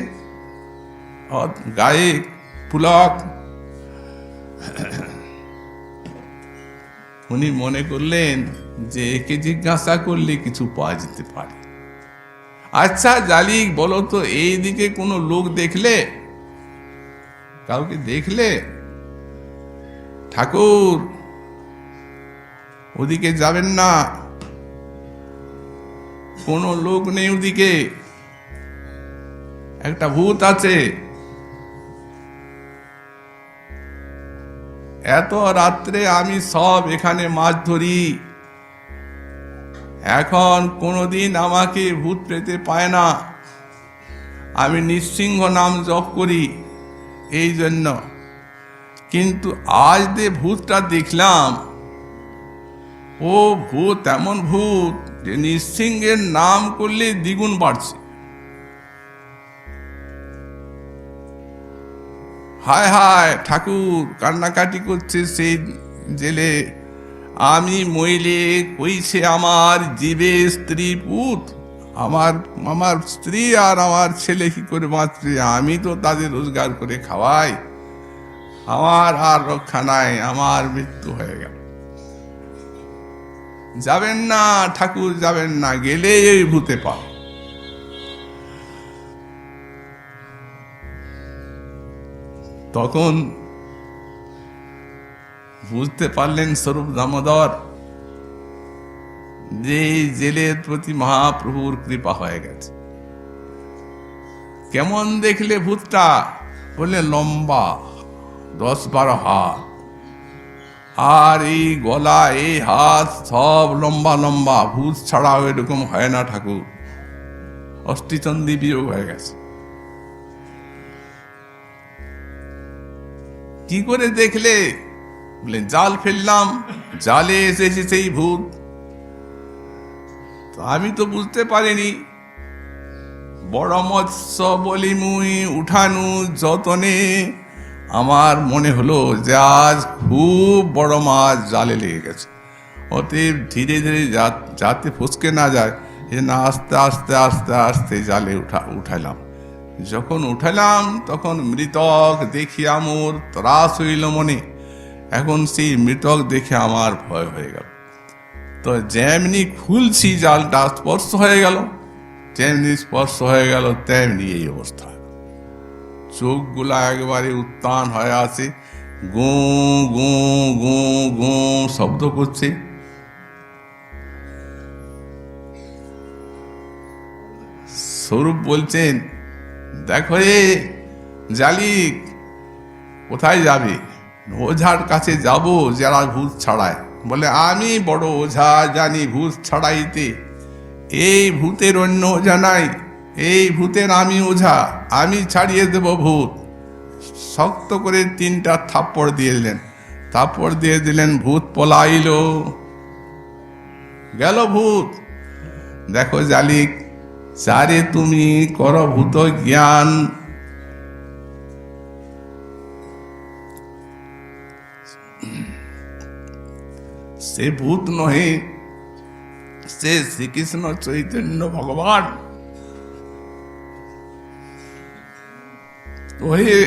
গায়ে পুলক। উনি মনে করলেন যে একে জিজ্ঞাসা করলে কিছু পাওয়া যেতে পারে। আচ্ছা জালিক, বলো তো এই দিকে কোনো লোক দেখলে, কাউকে দেখলে? ঠাকুর, ওদিকে যাবেন না, কোনো লোক নেই ওদিকে, একটা ভূত আছে। এত রাত্রে আমি সব এখানে মাছ ধরি, এখন কোনোদিন আমাকে ভূত পেতে পায় না। আমি নৃসিংহ নাম জপ করি এই জন্য, কিন্তু আজ যে ভূতটা দেখলাম, ও ভূত এমন ভূত যে নৃসিংহের নাম করলে দ্বিগুণ বাড়ছে। হায় হায়, ঠাকুর কান্নাকাটি করছে সেই জেলে। আমি মইলে কইছে আমার জীবে স্ত্রী পুত, আমার স্ত্রী আর আমার ছেলে কি করে বাঁচবে? আমি তো তাদের রোজগার করে খাওয়াই, আমার আর রক্ষা নাই, আমার মৃত্যু হয়ে গেল। যাবেন না ঠাকুর, যাবেন না, গেলে এই ভূতে পাও। তখন বুঝতে পারলেন স্বরূপ দামোদর যে জেলের প্রতি মহাপ্রভুর কৃপা হয়ে গেছে। কেমন দেখলে ভূতটা? বললে লম্বা, 10-12 হাত, আর এই গলা, এই হাত সব লম্বা লম্বা। ভূত ছাড়াও এরকম হয় না ঠাকুর, অষ্টিচন্ডী বিয়োগ হয়ে গেছে। কি করে দেখলে? বলে জাল ফেললাম, জালে এসেছে সেই ভূত। আমি তো বুঝতে পারিনি। বড় মৎস্য বলি মুই উঠানু যতনে, আমার মনে হলো যে আজ খুব বড় মাছ জালে লেগে গেছে। অতএব ধীরে ধীরে যাতে ফসকে না যায়, যে না আস্তে আস্তে আস্তে আস্তে জালে উঠালাম। যখন উঠালাম তখন মৃতক দেখিয়া মোর ত্রাস হইল মনে। এখন সেই মৃতক দেখে আমার ভয় হয়ে গেল। তো যেমনি খুলছি জালটা স্পর্শ হয়ে গেল, যেমনি স্পর্শ হয়ে গেল তেমনি এই অবস্থা। চোখগুলা একবারে উত্তান হয়ে আছে, গু গু গু গু শব্দ করছে। স্বরূপ বলছেন, দেখো রে জালিক, কোথায় যাবে? ওঝার কাছে যাব, যারা ভূত ছাড়ায়। বলে আমি বড় ওঝা, জানি ভূত ছাড়াইতে। এই ভূতের অন্য ওঝা নাই, এই ভূতের আমি ওঝা, আমি ছাড়িয়ে দেব ভূত। শক্ত করে 3টা থাপ্পড় দিয়ে দিলেন। থাপ্পড় দিয়ে দিলেন, ভূত পলাইল, গেল ভূত। দেখো জালিক, যারে তুমি কর ভূত জ্ঞান, সে ভূত নহে, সে শ্রীকৃষ্ণ চৈতন্য ভগবান। হয়ে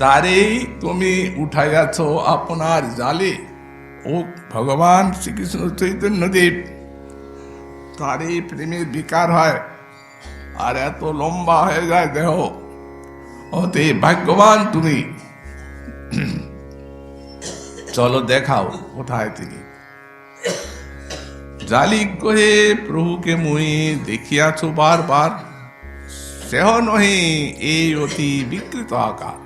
তারেই তুমি উঠাইয়াছ আপনার জালে। ও ভগবান শ্রীকৃষ্ণ চৈতন্যদেব, তারই প্রেমের বিকার হয় আর এত লম্বা হয়ে যায় দেহ। অতে ভাগ্যবান তুমি, চলো দেখাও কোথায় তিনি। জালি কহে প্রভুকে মুই দেখিয়াছ বারবার, সেহ নহে এই অতি বিকৃত আকার।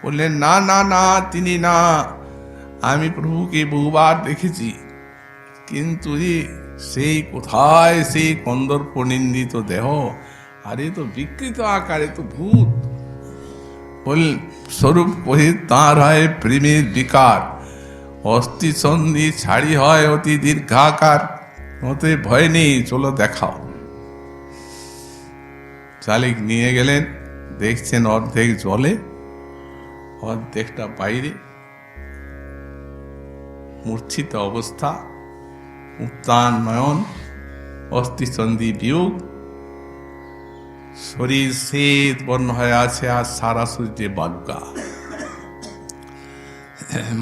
বললেন না না না, তিনি না, আমি প্রভুকে বহুবার দেখেছি, কিন্তু সেই কোথায় সেই কন্দর্প নিন্দিত দেহ, আরে তো বিকৃত আকারে তো ভূত। বললেন স্বরূপ কহে তাঁর হয় প্রেমের বিকার, অস্থি সন্ধি ছাড়ি হয় অতি দীর্ঘাকার। ওতে ভয় নেই, চলো দেখাও। চালিক নিয়ে গেলেন, দেখছেন অর্ধেক জলে অর্ধেকটা বাইরে, মূর্ছিত অবস্থা, উত্তান নয়ন, অস্থিসন্ধি বিয়োগ, শরীর শ্বেত বর্ণ হয়ে আছে আর সারা সূর্যে বালুকা।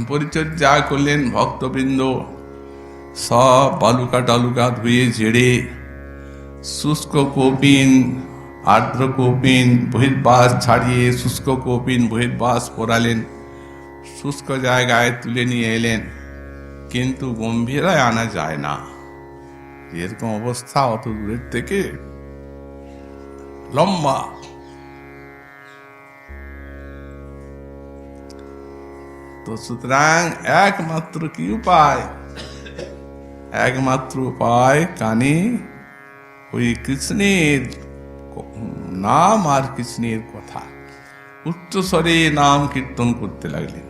পরিচর্যা করলেন ভক্তবৃন্দ, সব বালুকা টালুকা ধুয়ে ঝেড়ে শুষ্ক কৌপিন আর্দ্র কৌপিন বহির্বাস ছাড়িয়ে শুষ্ক কৌপিন বহির্বাস পরালেন, শুষ্ক জায়গায় তুলে নিয়ে এলেন, কিন্তু গম্ভীরায় আনা যায় না। এরকম অবস্থা অত দূরের থেকে লম্বা। তো সুতরাং একমাত্র কি উপায়? একমাত্র উপায় কানে ওই কৃষ্ণের নাম আর কৃষ্ণের কথা উচ্চস্বরে নাম কীর্তন করতে লাগলেন।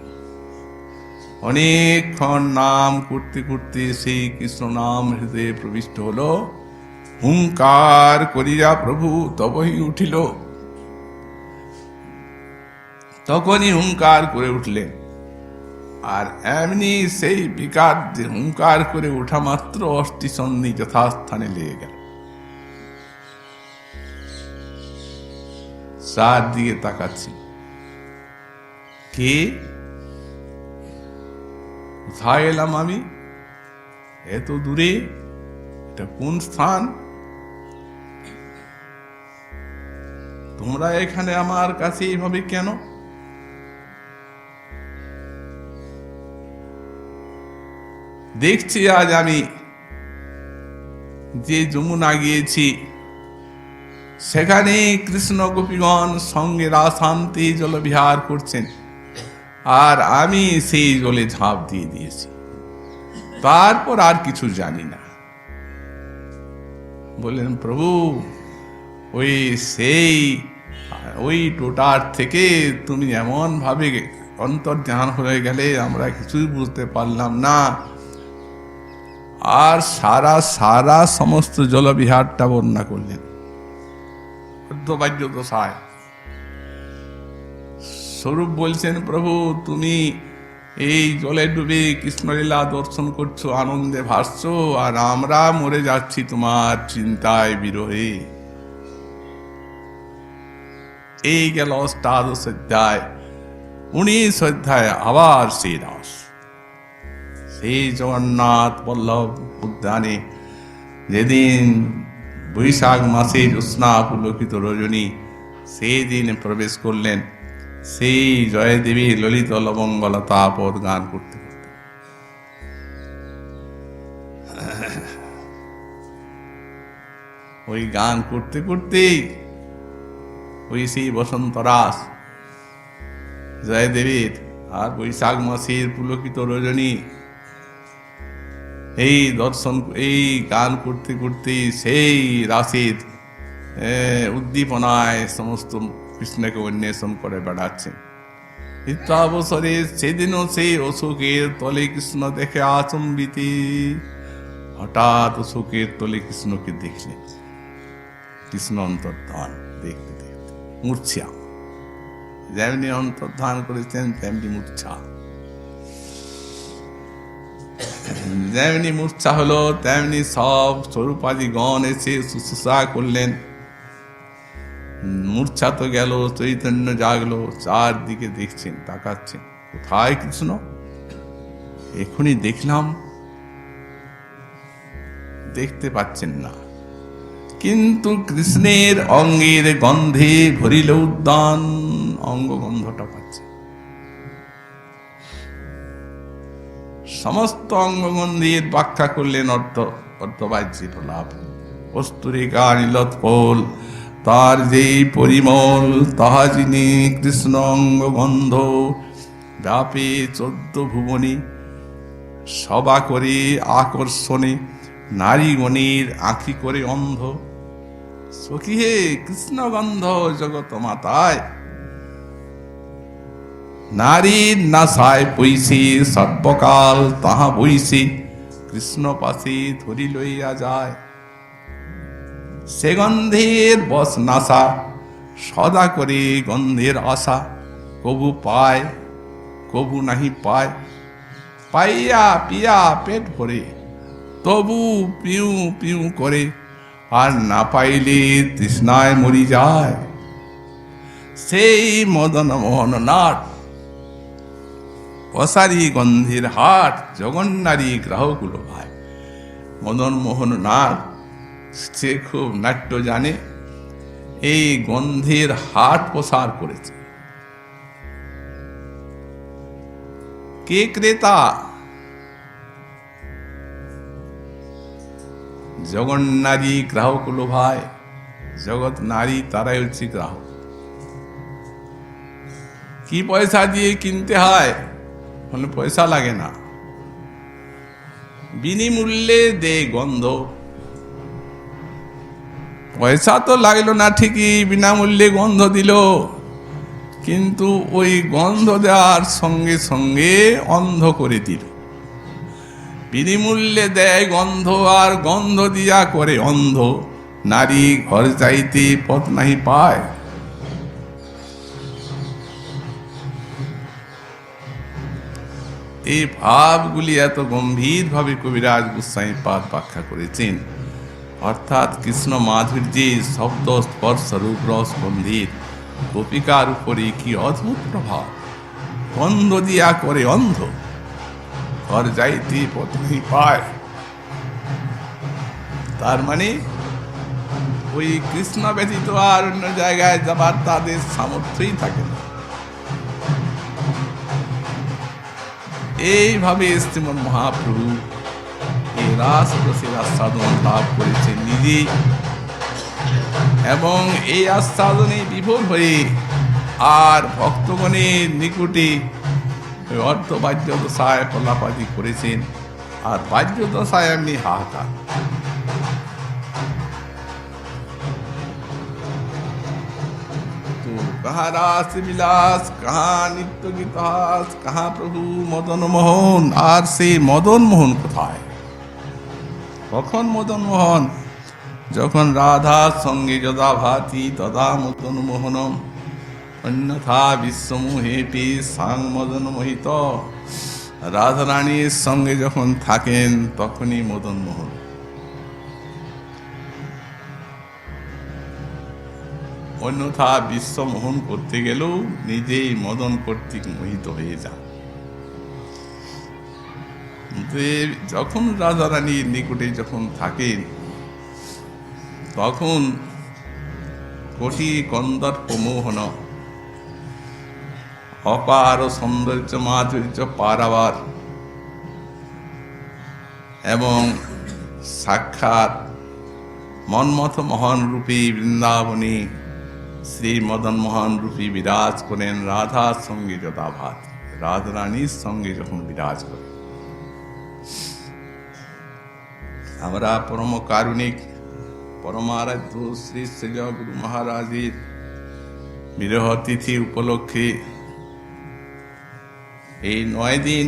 অনেকক্ষণ নাম করতে করতে সেই কৃষ্ণ নাম হৃদয়ে প্রবিষ্ট হলো। হুঙ্কার করিয়া প্রভু তবই উঠিল। তখনই হুঙ্কার করে উঠলেন, আর এমনি সেই বিকার যে হুঙ্কার করে ওঠা মাত্র অস্থি সন্ধি যথাস্থানে লেগে গেল। চারদিকে তাকাচ্ছি, কে? কোথায় এলাম আমি? এত দূরে, এটা কোন স্থান? তোমরা এখানে আমার কাছে এইভাবে কেন? দেখছি আজ আমি যে যমুনা গিয়েছি, সেখানে কৃষ্ণ গোপীগণ সঙ্গে রাসান্তে জলবিহার করছেন, আর আমি সেই জলে ঝাঁপ দিয়ে দিয়েছি। তারপর আর কিছু জানি না। বললেন প্রভু, ওই টোটার থেকে তুমি এমন ভাবে অন্তর্ধান হয়ে গেলে আমরা কিছুই বুঝতে পারলাম না, আর সারা সমস্ত জলবিহারটা বর্ণনা করলেন দশায়। স্বরূপ বলছেন, প্রভু তুমি এই জলে ডুবে কৃষ্ণলীলা দর্শন করছো, আনন্দে ভাসছো, আর আমরা মরে যাচ্ছি তোমার চিন্তায় বিরহে। এই গেল অষ্টাদশ অধ্যায়। 19 অধ্যায় আবার সেই রাস, সেই জগন্নাথ বল্লভ উদ্যানে যেদিন বৈশাখ মাসে জ্যোৎস্না পুলকিত রজনী, সেই দিন প্রবেশ করলেন সেই জয়দেবী ললিত লবঙ্গলতা পদ গান করতে করতে। ওই গান করতে করতেই ওই সেই বসন্ত রাস জয়দেবীর আর বৈশাখ মাসের পুলকিত রজনী, এই দর্শন, এই গান করতে করতে সেই রাসের উদ্দীপনায় সমস্ত কৃষ্ণকে অন্বেষণ করে বেড়াচ্ছেন। ইত্যাবসরে সেদিনও সেই অশোকের তলে কৃষ্ণ দেখে আচম্বিতে। হঠাৎ অশোকের তলে কৃষ্ণকে দেখলেন। কৃষ্ণ অন্তর্ধান দেখতে দেখতে মূর্ছা, যেমনি অন্তর্ধান করেছেন তেমনি মূর্ছা। যেমনি মূর্ছা হলো তেমনি সব স্বরূপাদি গণ এসে শুশ্রূষা করলেন। মূর্ছা তো গেল, চৈতন্য জাগলো, চারদিকে দেখছেন, তাকাচ্ছেন, কোথায় কৃষ্ণ? এখনই দেখলাম, দেখতে পাচ্ছেন না, কিন্তু কৃষ্ণের অঙ্গের গন্ধে ভরিল উদ্যান, অঙ্গ গন্ধটা পাচ্ছে। সমস্ত অঙ্গগন্ধের ব্যাখ্যা করলেন অর্থবাহ্যে প্রলাপ। কস্তুরিকা নীলোৎপল, তার যেই পরিমল, তাহা যিনি কৃষ্ণ অঙ্গগন্ধ ব্যাপে 14 ভুবনে, সবা করে আকর্ষণে নারীগণের আঁখি করে অন্ধ। সখী হে, কৃষ্ণগন্ধ জগত মাতায়, নারীর নাসায় পৈছে সর্বকাল, তাহা বইছে কৃষ্ণ পাশে ধরি লইয়া যায়। সে গন্ধের বস নাসা, সদা করে গন্ধের আশা, কবু পায় কবু নাহি পায়, পাইয়া পিয়া পেট ভরে, তবু পিউ পিউ করে, আর না পাইলে তৃষ্ণায় মরি যায়। সেই মদন মোহন নাট, অসারি গন্ধের হাট, জগন্নারী গ্রাহকুলো ভাই। মদন মোহন নাট সে খুব নাট্য জানে, এই গন্ধের হাট প্রসার করেছে। কে ক্রেতা? জগন্নারী গ্রাহকুলো ভাই। জগৎ নারী, তারাই হচ্ছে গ্রাহক। কি পয়সা দিয়ে কিনতে হয়? মানে পয়সা লাগে না, বিনিমূল্যে দে গন্ধ। পয়সা তো লাগলো না ঠিকই, বিনামূল্যে গন্ধ দিল, কিন্তু ওই গন্ধ দেওয়ার সঙ্গে সঙ্গে অন্ধ করে দিল। বিনিমূল্যে দেয় গন্ধ, আর গন্ধ দিয়া করে অন্ধ। নারী ঘর যাইতে পথ নাহি পায়। এই ভাবগুলি এত গম্ভীর ভাবে কবিরাজ গোস্বামী পাদ ব্যাখ্যা করেছেন। অর্থাৎ কৃষ্ণ মাধুর্যে শব্দ স্পর্শ রূপ রস গন্ধের গোপিকার উপরে কি অদ্ভুত প্রভাব। গন্ধ দিয়া করে অন্ধ, ঘর যাইতে পথ নাহি পায়। তার মানে ওই কৃষ্ণ ব্যতীত আর অন্য জায়গায় যাবার তাদের সামর্থ্যই থাকে না। এইভাবে শ্রীমৎ মহাপ্রভু এই রাস রসের আস্বাদন লাভ করেছেন নিজে, এবং এই আস্বাদনে বিভোর হয়ে আর ভক্তগণের নিকটে অর্থ বাহ্য দশায় প্রলাপাদি করেছেন। আর বাহ্য দশায় এমনি হাহাকার। कहाँ रास বিলাস, कहाँ নিত্য গীতাস, कहाँ প্রভু মদন মোহন। আর সেই মদন মোহন কোথায়? কখন মদন মোহন? যখন রাধার সঙ্গে যদা ভাতি তদা মদন মোহনম, অন্যথা বিশ্বমোহে পি সাং মদন মোহিত। রাধারানীর সঙ্গে যখন থাকেন তখনই মদন মোহন। অন্যথা বিশ্ব মোহন করতে গেলেও নিজেই মদন কর্তৃক মোহিত হয়ে যান। যখন রাধারানীর নিকটে যখন থাকেন তখন কোটি কন্দর্প মোহন, অপার সৌন্দর্য মাধুর্য পারাবার, এবং সাক্ষাৎ মন্মথ মোহন রূপী বৃন্দাবনী শ্রী মদন মোহন রূপী বিরাজ করেন রাধার সঙ্গে যথাভাত। রাধারানীর সঙ্গে যখন বিরাজ করেন, আমরা পরম কারুণিক পরমারাধ্য শ্রী শ্রী গুরু মহারাজের বিরহ তিথি উপলক্ষে এই 9 দিন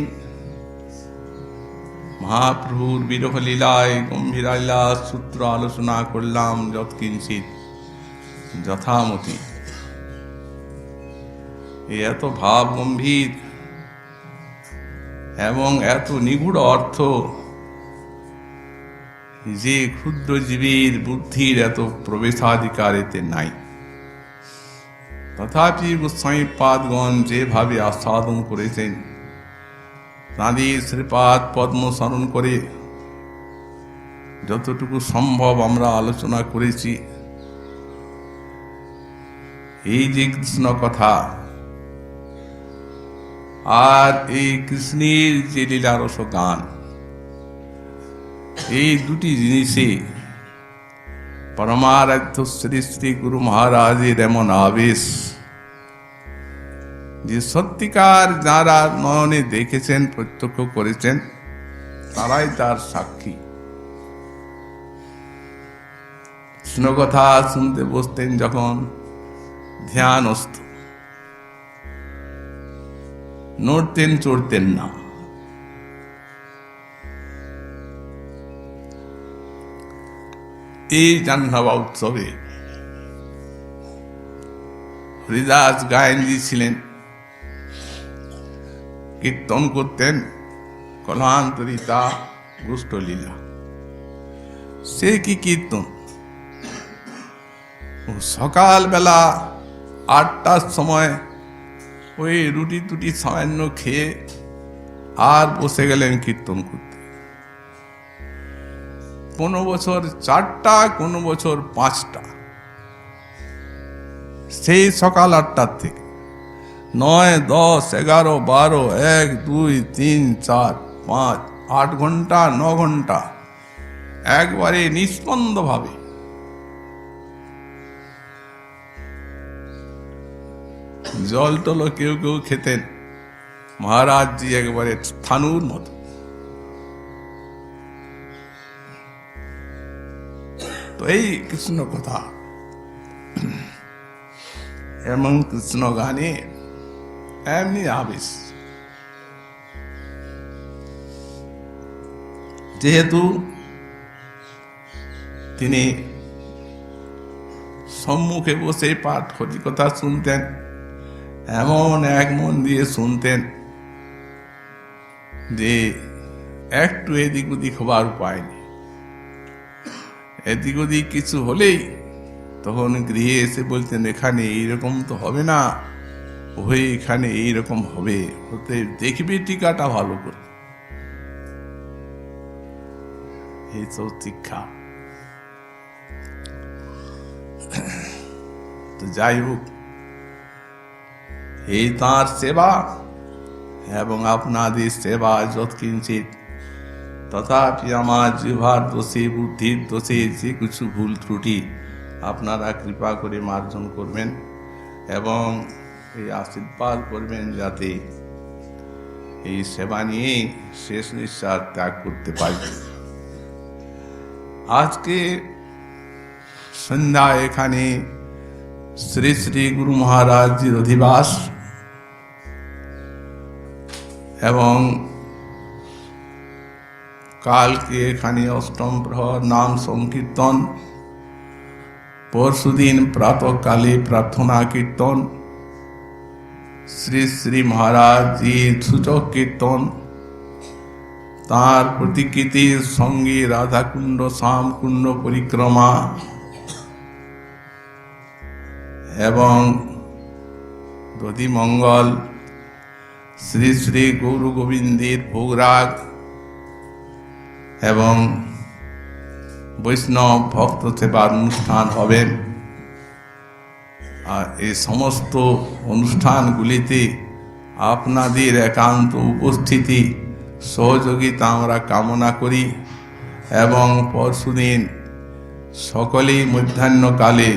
মহাপ্রভুর বিরহ লীলায় গম্ভীর লীলা সূত্র আলোচনা করলাম যৎকিঞ্চিত যথামতি। এত ভাব গম্ভীর এবং এত নিগূঢ় অর্থ যে ক্ষুদ্র জীবের বুদ্ধির এত প্রবেশাধিকার এতে নাই। তথাপি গোস্বামী পাদগণ যেভাবে আস্বাদন করেছেন, তাঁদের শ্রীপাদ পদ্ম স্মরণ করে যতটুকু সম্ভব আমরা আলোচনা করেছি। এই যে কৃষ্ণ কথা আর এই কৃষ্ণের যে লীলারস গান, এই দুটি জিনিসে পরমারাধ্য শ্রী শ্রী গুরু মহারাজের এমন আবেশ যে সত্যিকার যারা নয়নে দেখেছেন, প্রত্যক্ষ করেছেন, তারাই তার সাক্ষী। কৃষ্ণ কথা শুনতে বসতেন যখন ধ্যানস্থ, নড়তেন চড়তেন না। এই জাহ্নবা উৎসবে হরিদাস গায়েনজি ছিলেন, কীর্তন করতেন কলান্তরিতা গোষ্ঠলীলা। সে কি কীর্তন! সকালবেলা 8টার সময় ওই রুটি টুটি সামান্য খেয়ে আর বসে গেলেন কীর্তন করতে। কোনো বছর 4টা, কোনো বছর 5টা, সেই সকাল 8টার থেকে 9, 10, 11, 12, 1, 2, 3, 4, 5, 8 ঘন্টা, 9 ঘন্টা একবারে নিস্পন্দ ভাবে জল টল কেউ কেউ খেতেন, মহারাজজি একবারে থানুর মতো। তো এই কৃষ্ণ কথা এমন কৃষ্ণ গানে এমনি আবেশ। যেহেতু তিনি সম্মুখে বসে পাঠ হরি কথা শুনতেন, এমন এক মন দিয়ে শুনতেন যে একটু এদিক ওদিক হবার উপায় নেই। এদিক ওদিক কিছু হলেই তখন গৃহে এসে বলতেন, এখানে এইরকম তো হবে না, ওই এখানে এইরকম হবে, হতে দেখবি টিকাটা ভালো করে। এইসব শিক্ষা। তো যাই হোক, এই তাঁর সেবা এবং আপনাদের সেবা যৎকিঞ্চিত, তথাপি আমার জিহ্বার দোষে, বুদ্ধির দোষে যে কিছু ভুল ত্রুটি আপনারা কৃপা করে মার্জন করবেন এবং এই আশীর্বাদ করবেন যাতে এই সেবা নিয়ে শেষ নিঃশ্বাস ত্যাগ করতে পারি। আজকে সন্ধ্যা এখানে শ্রী শ্রী গুরু মহারাজজির অধিবাস এবং কালকে এখানে অষ্টম প্রহর নাম সংকীর্তন, পরশুদিন প্রাতঃকালে প্রার্থনা কীর্তন, শ্রী শ্রী মহারাজজির সূচক কীর্তন, তাঁর প্রতিকৃতির সঙ্গে রাধাকুণ্ড শ্যামকুণ্ড পরিক্রমা এবং দধিমঙ্গল, শ্রী শ্রী গৌর গোবিন্দের ভোগরাগ এবং বৈষ্ণব ভক্ত সেবার অনুষ্ঠান হবেন। আর এই সমস্ত অনুষ্ঠানগুলিতে আপনাদের একান্ত উপস্থিতি সহযোগিতা আমরা কামনা করি এবং পরশুদিন সকলেই মধ্যাহ্নকালে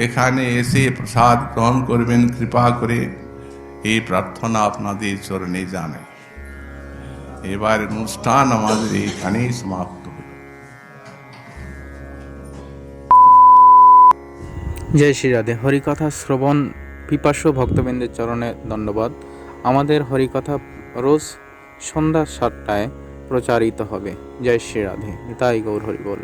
এখানে এসে প্রসাদ গ্রহণ করবেন কৃপা করে, এই প্রার্থনা আপনাদের চরণে জানাই। এবার অনুষ্ঠান আমাদের এখানেই সমাপ্ত হল। জয় শ্রী রাধে। হরিকথা শ্রবণ পিপাসু ভক্তবৃন্দের চরণে দণ্ডবাদ। আমাদের হরিকথা রোজ সন্ধ্যা 7টায় প্রচারিত হবে। জয় শ্রী রাধে। নিতাই গৌর হরি বল।